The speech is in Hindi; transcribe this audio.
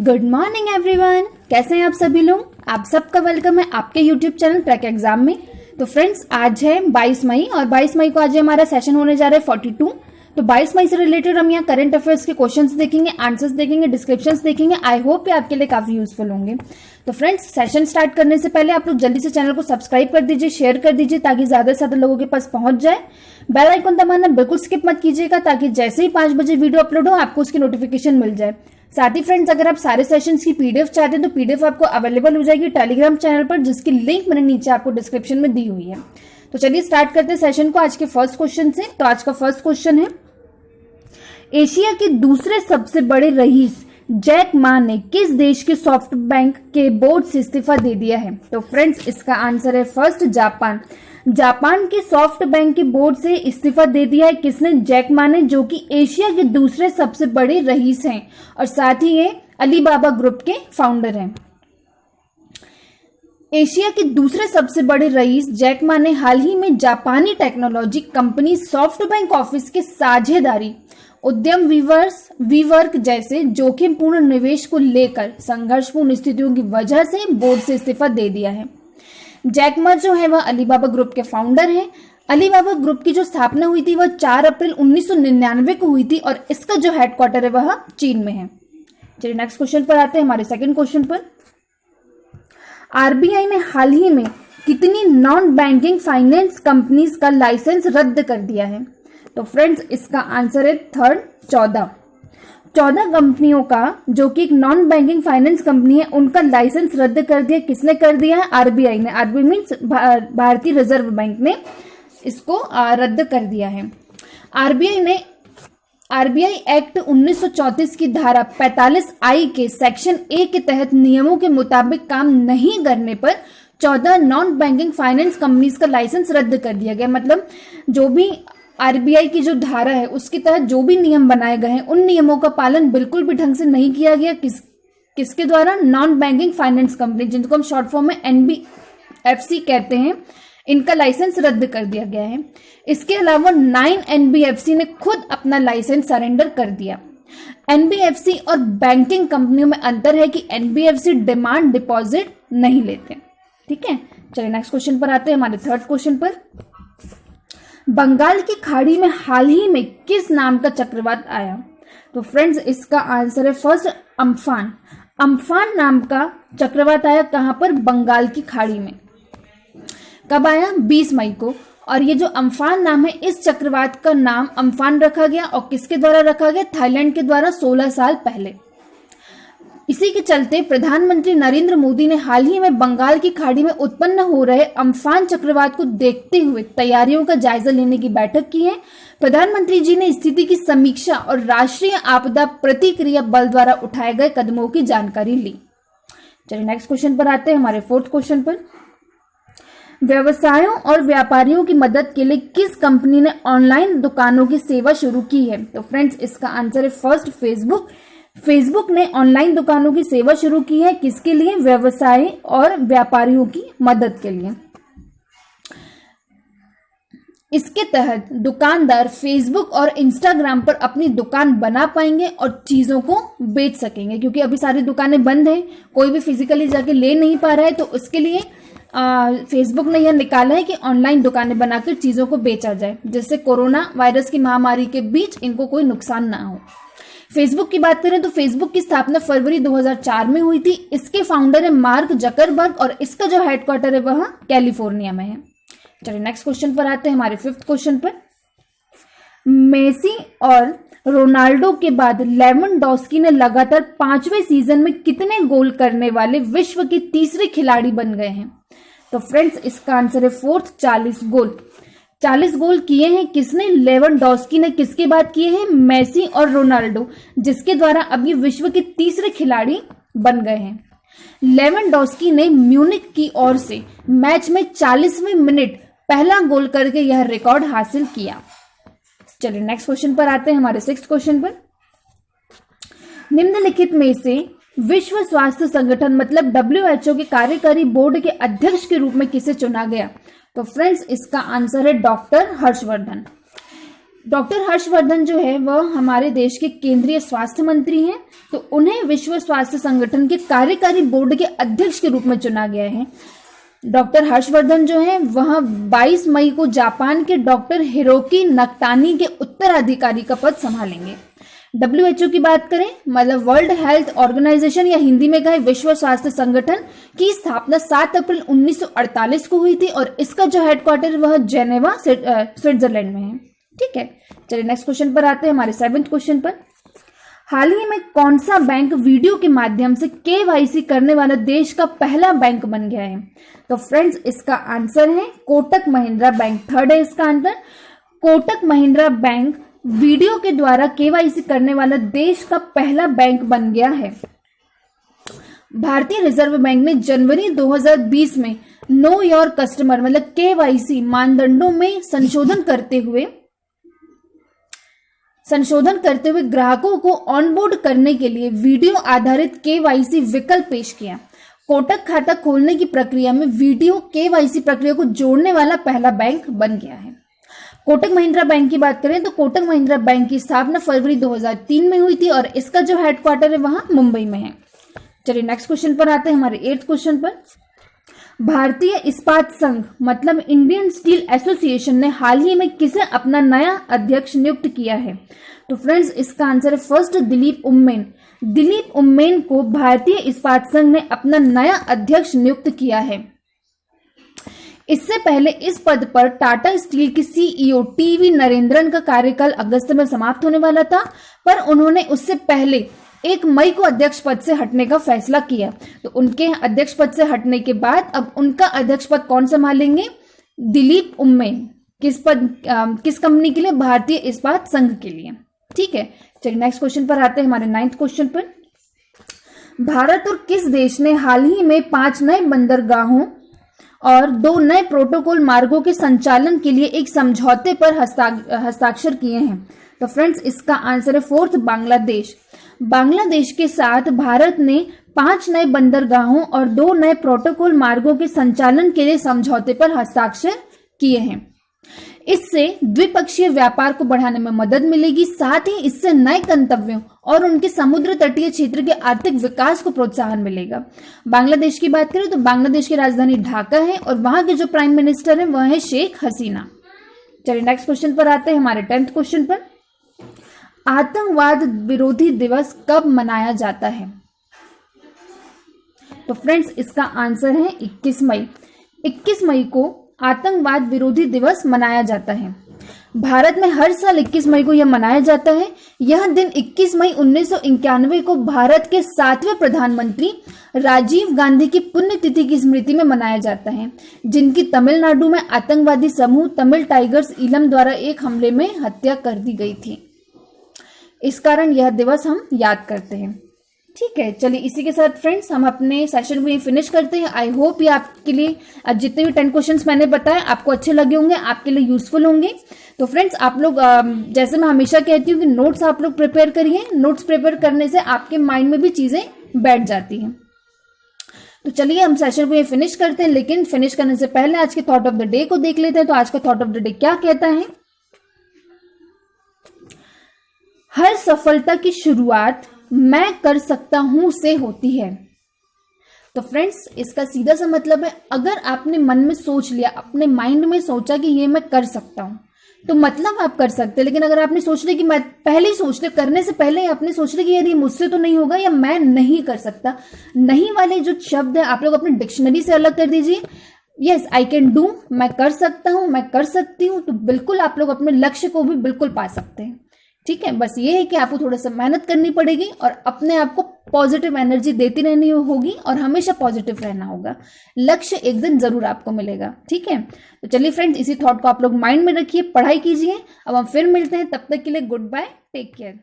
गुड मॉर्निंग एवरीवन, कैसे हैं आप सभी लोग। आप सबका वेलकम है आपके यूट्यूब चैनल क्रैक एग्जाम में। तो फ्रेंड्स, आज है 22 मई और 22 मई को आज हमारा सेशन होने जा रहा है 42। तो 22 मई से रिलेटेड हम यहाँ करंट अफेयर्स के क्वेश्चंस देखेंगे, आंसर्स देखेंगे, डिस्क्रिप्शंस देखेंगे। आई होप ये आपके लिए काफी यूजफुल होंगे। तो फ्रेंड्स, सेशन स्टार्ट करने से पहले आप लोग जल्दी से चैनल को सब्सक्राइब कर दीजिए, शेयर कर दीजिए ताकि ज्यादा से ज्यादा लोगों के पास पहुंच जाए। बेल आइकन दबाना बिल्कुल स्किप मत कीजिएगा ताकि जैसे ही 5 बजे वीडियो अपलोड हो आपको उसकी नोटिफिकेशन मिल जाए। साथ ही फ्रेंड्स, अगर आप सारे सेशंस की पीडीएफ चाहते हैं तो पीडीएफ आपको अवेलेबल हो जाएगी टेलीग्राम चैनल पर, जिसकी लिंक मैंने नीचे आपको डिस्क्रिप्शन में दी हुई है। तो चलिए स्टार्ट करते हैं सेशन को आज के फर्स्ट क्वेश्चन से। तो आज का फर्स्ट क्वेश्चन है, एशिया के दूसरे सबसे बड़े रईस जैक मा ने किस देश के सॉफ्ट बैंक के बोर्ड से इस्तीफा दे दिया है। तो फ्रेंड्स, इसका आंसर है फर्स्ट जापान। जापान के सॉफ्ट बैंक के बोर्ड से इस्तीफा दे दिया है किसने? जैक मा ने, जो कि एशिया के दूसरे सबसे बड़े रईस हैं और साथ ही ये अलीबाबा ग्रुप के फाउंडर हैं। एशिया के दूसरे सबसे बड़े रईस जैक मा ने हाल ही में जापानी technology company soft bank office के साझेदारी उद्यम वीवर्क जैसे जोखिमपूर्ण निवेश को लेकर संघर्षपूर्ण स्थितियों की वजह से बोर्ड से इस्तीफा दे दिया है। जैक मा जो है वह अलीबाबा ग्रुप के फाउंडर हैं। अलीबाबा ग्रुप की जो स्थापना हुई थी वह 4 अप्रैल 1999 को हुई थी और इसका जो हेडक्वार्टर है वह चीन में है। चलिए नेक्स्ट क्वेश्चन पर आते हैं, हमारे सेकंड क्वेश्चन पर। आरबीआई ने हाल ही में कितनी नॉन बैंकिंग फाइनेंस कंपनीज का लाइसेंस रद्द कर दिया है? तो फ्रेंड्स, इसका आंसर है थर्ड 14 कंपनियों का, जो कि एक नॉन बैंकिंग फाइनेंस कंपनी है, उनका लाइसेंस रद्द कर दिया। किसने कर दिया है? आरबीआई ने। आरबीआई मीन्स भारतीय रिजर्व बैंक ने इसको रद्द कर दिया है। आरबीआई एक्ट 1934 की धारा 45I के सेक्शन ए के तहत नियमों के मुताबिक काम नहीं करने पर 14 नॉन बैंकिंग फाइनेंस कंपनीज का लाइसेंस रद्द कर दिया गया। मतलब जो भी आरबीआई की जो धारा है उसके तहत जो भी नियम बनाए गए हैं उन नियमों का पालन बिल्कुल भी ढंग से नहीं किया गया। किसके द्वारा? नॉन बैंकिंग फाइनेंस कंपनी, जिनको हम शॉर्ट फॉर्म में एनबीएफसी कहते हैं, इनका लाइसेंस रद्द कर दिया गया है। इसके अलावा 9 एनबीएफसी ने खुद अपना लाइसेंस सरेंडर कर दिया। एनबीएफसी और बैंकिंग कंपनियों में अंतर है कि एनबीएफसी डिमांड डिपॉजिट नहीं लेते। ठीक है, चलिए नेक्स्ट क्वेश्चन पर आते हैं, हमारे थर्ड क्वेश्चन पर। बंगाल की खाड़ी में हाल ही में किस नाम का चक्रवात आया? तो फ्रेंड्स, इसका आंसर है फर्स्ट अम्फान। अम्फान नाम का चक्रवात आया कहां पर? बंगाल की खाड़ी में। कब आया? 20 मई को। और ये जो अम्फान नाम है, इस चक्रवात का नाम अम्फान रखा गया और किसके द्वारा रखा गया? थाईलैंड के द्वारा 16 साल पहले। इसी के चलते प्रधानमंत्री नरेंद्र मोदी ने हाल ही में बंगाल की खाड़ी में उत्पन्न हो रहे अम्फान चक्रवात को देखते हुए तैयारियों का जायजा लेने की बैठक की है। प्रधानमंत्री जी ने स्थिति की समीक्षा और राष्ट्रीय आपदा प्रतिक्रिया बल द्वारा उठाए गए कदमों की जानकारी ली। चलिए नेक्स्ट क्वेश्चन पर आते हैं, हमारे फोर्थ क्वेश्चन पर। व्यवसायों और व्यापारियों की मदद के लिए किस कंपनी ने ऑनलाइन दुकानों की सेवा शुरू की है? तो फ्रेंड्स, इसका आंसर है फर्स्ट फेसबुक। फेसबुक ने ऑनलाइन दुकानों की सेवा शुरू की है। किसके लिए? व्यवसाय और व्यापारियों की मदद के लिए। इसके तहत दुकानदार फेसबुक और इंस्टाग्राम पर अपनी दुकान बना पाएंगे और चीजों को बेच सकेंगे, क्योंकि अभी सारी दुकानें बंद हैं, कोई भी फिजिकली जाके ले नहीं पा रहा है। तो उसके लिए फेसबुक ने यह निकाला है कि ऑनलाइन दुकानें बनाकर चीजों को बेचा जाए, जिससे कोरोना वायरस की महामारी के बीच इनको कोई नुकसान ना हो। फेसबुक की बात करें तो फेसबुक की स्थापना फरवरी 2004 में हुई थी। इसके फाउंडर है मार्क जकरबर्ग और इसका जो हेडक्वार्टर है वह कैलिफोर्निया में है। चलिए नेक्स्ट क्वेश्चन पर आते हैं, हमारे फिफ्थ क्वेश्चन पर। मेसी और रोनाल्डो के बाद लेवेंडोस्की ने लगातार 5वें सीजन में कितने गोल करने वाले विश्व के तीसरे खिलाड़ी बन गए हैं? तो फ्रेंड्स, इसका आंसर है फोर्थ 40 गोल। 40 गोल किए हैं किसने? लेवेंडोस्की ने। किसके बाद किए हैं? मेसी और रोनाल्डो, जिसके द्वारा अब ये विश्व के तीसरे खिलाड़ी बन गए हैं। लेवेंडोस्की ने म्यूनिक की ओर से मैच में 40वें मिनट पहला गोल करके यह रिकॉर्ड हासिल किया। चलिए नेक्स्ट क्वेश्चन पर आते हैं, हमारे सिक्स्थ क्वेश्चन पर। निम्नलिखित में से विश्व स्वास्थ्य संगठन मतलब WHO के कार्यकारी बोर्ड के अध्यक्ष के रूप में किसे चुना गया? तो फ्रेंड्स, इसका आंसर है डॉक्टर हर्षवर्धन। डॉक्टर हर्षवर्धन जो है वह हमारे देश के केंद्रीय स्वास्थ्य मंत्री हैं, तो उन्हें विश्व स्वास्थ्य संगठन के कार्यकारी बोर्ड के अध्यक्ष के रूप में चुना गया है। डॉक्टर हर्षवर्धन जो है वह 22 मई को जापान के डॉक्टर हिरोकी नकतानी के उत्तराधिकारी का पद संभालेंगे। WHO की बात करें, मतलब वर्ल्ड हेल्थ ऑर्गेनाइजेशन या हिंदी में कहें विश्व स्वास्थ्य संगठन की स्थापना 7 अप्रैल 1948 को हुई थी और इसका जो हेडक्वार्टर वह जेनेवा स्विट्जरलैंड में है। ठीक है, चलिए नेक्स्ट क्वेश्चन पर आते हैं, हमारे 7वें क्वेश्चन पर। हाल ही में कौन सा बैंक वीडियो के माध्यम से KYC करने वाला देश का पहला बैंक बन गया है? तो फ्रेंड्स इसका आंसर है कोटक महिंद्रा बैंक। थर्ड है इसका answer. Kotak Mahindra bank video के द्वारा KYC करने वाला देश का पहला बैंक बन गया है। भारतीय रिजर्व बैंक ने जनवरी 2020 में नो योर कस्टमर मतलब KYC मानदंडों में संशोधन करते हुए ग्राहकों को ऑनबोर्ड करने के लिए वीडियो आधारित KYC विकल्प पेश किया। कोटक खाता खोलने की प्रक्रिया में वीडियो KYC प्रक्रिया को जोड़ने वाला पहला बैंक बन गया है। कोटक महिंद्रा बैंक की बात करें तो कोटक महिंद्रा बैंक की स्थापना फरवरी 2003 में हुई थी और इसका जो हेडक्वार्टर है वहां मुंबई में है। चलिए नेक्स्ट क्वेश्चन पर आते हैं, हमारे 8th क्वेश्चन पर। भारतीय इस्पात संघ मतलब इंडियन स्टील एसोसिएशन ने हाल ही में किसे अपना नया अध्यक्ष नियुक्त किया है? तो फ्रेंड्स इसका आंसर है फर्स्ट दिलीप उम्मेन। दिलीप उम्मेन को भारतीय इस्पात संघ ने अपना नया अध्यक्ष नियुक्त किया है। इससे पहले इस पद पर टाटा स्टील के CEO टीवी नरेंद्रन का कार्यकाल अगस्त में समाप्त होने वाला था, पर उन्होंने उससे पहले 1 मई को अध्यक्ष पद से हटने का फैसला किया। तो उनके अध्यक्ष पद से हटने के बाद अब उनका अध्यक्ष पद कौन संभालेंगे? दिलीप उम्मेन। किस कंपनी के लिए? भारतीय इस्पात संघ के लिए। ठीक है, चलिए नेक्स्ट क्वेश्चन पर आते हैं, हमारे 9th क्वेश्चन पर। भारत और किस देश ने हाल ही में 5 नए बंदरगाहों और 2 नए प्रोटोकॉल मार्गों के संचालन के लिए एक समझौते पर हस्ताक्षर किए हैं? तो फ्रेंड्स इसका आंसर है 4th बांग्लादेश। बांग्लादेश के साथ भारत ने 5 नए बंदरगाहों और 2 नए प्रोटोकॉल मार्गों के संचालन के लिए समझौते पर हस्ताक्षर किए हैं। इससे द्विपक्षीय व्यापार को बढ़ाने में मदद मिलेगी, साथ ही इससे नए गंतव्यों और उनके समुद्र तटीय क्षेत्र के आर्थिक विकास को प्रोत्साहन मिलेगा। बांग्लादेश की बात करें तो बांग्लादेश की राजधानी ढाका है और वहां के जो प्राइम मिनिस्टर हैं वह है शेख हसीना। चलिए नेक्स्ट क्वेश्चन पर आते हैं, हमारे 10th क्वेश्चन पर। आतंकवाद विरोधी दिवस कब मनाया जाता है? तो फ्रेंड्स इसका आंसर है 21 मई। 21 मई को आतंकवाद विरोधी दिवस मनाया जाता है। भारत में हर साल 21 मई को यह मनाया जाता है। यह दिन 21 मई 1991 को भारत के 7वें प्रधानमंत्री राजीव गांधी की पुण्यतिथि की स्मृति में मनाया जाता है, जिनकी तमिलनाडु में आतंकवादी समूह तमिल टाइगर्स इलम द्वारा एक हमले में हत्या कर दी गई थी। इस कारण यह दिवस हम याद करते हैं। ठीक है, चलिए इसी के साथ फ्रेंड्स हम अपने सेशन को फिनिश करते हैं। आई होप ये आपके लिए जितने भी 10 क्वेश्चंस मैंने बताए आपको अच्छे लगे होंगे, आपके लिए यूजफुल होंगे। तो फ्रेंड्स आप लोग जैसे मैं हमेशा कहती हूँ कि नोट्स आप लोग प्रिपेयर करिए। नोट्स प्रिपेयर करने से आपके माइंड में भी चीजें बैठ जाती हैं। तो चलिए हम सेशन को ये फिनिश करते हैं, लेकिन फिनिश करने से पहले आज के थॉट ऑफ द डे को देख लेते हैं। तो आज का थॉट ऑफ द डे क्या कहता है? हर सफलता की शुरुआत मैं कर सकता हूं से होती है। तो फ्रेंड्स इसका सीधा सा मतलब है, अगर आपने मन में सोच लिया, अपने माइंड में सोचा कि ये मैं कर सकता हूं, तो मतलब आप कर सकते हैं। लेकिन अगर आपने सोच लिया कि मैं पहले ही सोच लिया, करने से पहले आपने सोच लिया कि यार ये मुझसे तो नहीं होगा या मैं नहीं कर सकता, नहीं वाले जो शब्द है आप लोग अपने डिक्शनरी से अलग कर दीजिए। यस आई कैन डू, मैं कर सकता हूं, मैं कर सकती हूं, तो बिल्कुल आप लोग अपने लक्ष्य को भी बिल्कुल पा सकते हैं। ठीक है, बस ये है कि आपको थोड़ा सा मेहनत करनी पड़ेगी और अपने आप को पॉजिटिव एनर्जी देती रहनी होगी और हमेशा पॉजिटिव रहना होगा। लक्ष्य एक दिन जरूर आपको मिलेगा। ठीक है, तो चलिए फ्रेंड्स इसी थॉट को आप लोग माइंड में रखिए, पढ़ाई कीजिए। अब हम फिर मिलते हैं, तब तक के लिए गुड बाय, टेक केयर।